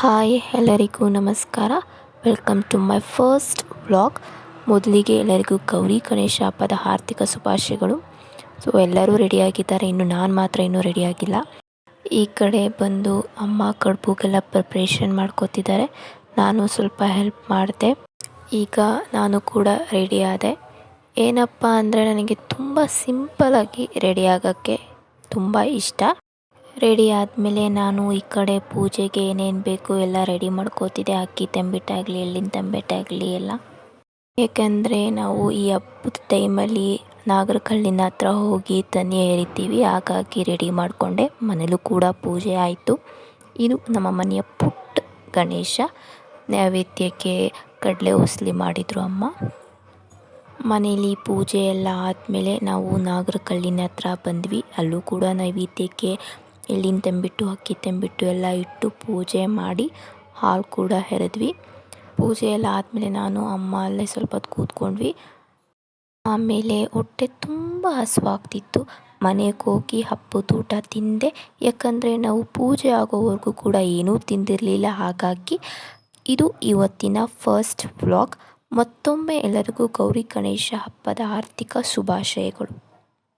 Hi ಎಲ್ಲರಿಗೂ ನಮಸ್ಕಾರ. Welcome to my first vlog. ಮೊದಲಿಗೆ ಎಲ್ಲರಿಗೂ ಗೌರಿ ಗಣೇಶ ಹಬ್ಬದ ಆರ್ಥಿಕ ಶುಭಾಶಯಗಳು. ಸೊ ಎಲ್ಲರೂ ರೆಡಿಯಾಗಿದ್ದಾರೆ, ಇನ್ನು ನಾನು ಮಾತ್ರ ಇನ್ನೂ ರೆಡಿಯಾಗಿಲ್ಲ. ಈ ಕಡೆ ಬಂದು ಅಮ್ಮ ಕಡುಬುಗೆಲ್ಲ ಪ್ರಿಪ್ರೇಷನ್ ಮಾಡ್ಕೋತಿದ್ದಾರೆ. ನಾನು ಸ್ವಲ್ಪ ಹೆಲ್ಪ್ ಮಾಡಿದೆ. ಈಗ ನಾನು ಕೂಡ ರೆಡಿ ಆದೆ. ಏನಪ್ಪ ಅಂದರೆ ನನಗೆ ತುಂಬ ಸಿಂಪಲಾಗಿ ರೆಡಿ ಆಗೋಕ್ಕೆ ತುಂಬ ಇಷ್ಟ. ರೆಡಿ ಆದಮೇಲೆ ನಾನು ಈ ಕಡೆ ಪೂಜೆಗೆ ಏನೇನು ಬೇಕು ಎಲ್ಲ ರೆಡಿ ಮಾಡ್ಕೋತಿದ್ದೆ. ಅಕ್ಕಿ ತಂಬಿಟ್ಟಾಗಲಿ, ಎಳ್ಳಿನ ತಂಬಿಟ್ಟಾಗಲಿ ಎಲ್ಲ. ಏಕೆಂದರೆ ನಾವು ಈ ಹಬ್ಬದ ಟೈಮಲ್ಲಿ ನಾಗರ ಕಲ್ಲಿನ ಹತ್ರ ಹೋಗಿ ತನಿ ಎರಿತೀವಿ, ಹಾಗಾಗಿ ರೆಡಿ ಮಾಡಿಕೊಂಡೆ. ಮನೇಲೂ ಕೂಡ ಪೂಜೆ ಆಯಿತು. ಇದು ನಮ್ಮ ಮನೆಯ ಪುಟ್ಟ ಗಣೇಶ. ನೈವೇದ್ಯಕ್ಕೆ ಕಡಲೆ ಉಸ್ಲಿ ಮಾಡಿದರು ಅಮ್ಮ. ಮನೇಲಿ ಪೂಜೆ ಎಲ್ಲ ಆದಮೇಲೆ ನಾವು ನಾಗರ ಕಲ್ಲಿನ ಹತ್ರ ಬಂದ್ವಿ. ಅಲ್ಲೂ ಕೂಡ ನೈವೇದ್ಯಕ್ಕೆ ಎಳ್ಳಿನ ತಂಬಿಟ್ಟು, ಅಕ್ಕಿ ತಂಬಿಟ್ಟು ಎಲ್ಲ ಇಟ್ಟು ಪೂಜೆ ಮಾಡಿ ಹಾಲು ಕೂಡ ಎರೆದ್ವಿ. ಪೂಜೆ ಎಲ್ಲ ಆದಮೇಲೆ ನಾನು ಅಮ್ಮ ಅಲ್ಲೇ ಸ್ವಲ್ಪ ಹೊತ್ತು ಕೂತ್ಕೊಂಡ್ವಿ. ಆಮೇಲೆ ಹೊಟ್ಟೆ ತುಂಬ ಹಸಿವಾಗ್ತಿತ್ತು. ಮನೆಗೆ ಹೋಗಿ ಹಬ್ಬದ ಊಟ ತಿಂದೆ. ಯಾಕಂದರೆ ನಾವು ಪೂಜೆ ಆಗೋವರೆಗೂ ಕೂಡ ಏನೂ ತಿಂದಿರಲಿಲ್ಲ. ಹಾಗಾಗಿ ಇದು ಇವತ್ತಿನ ಫಸ್ಟ್ ವ್ಲಾಗ್. ಮತ್ತೊಮ್ಮೆ ಎಲ್ಲರಿಗೂ ಗೌರಿ ಗಣೇಶ ಹಬ್ಬದ ಆರ್ಥಿಕ ಶುಭಾಶಯಗಳು.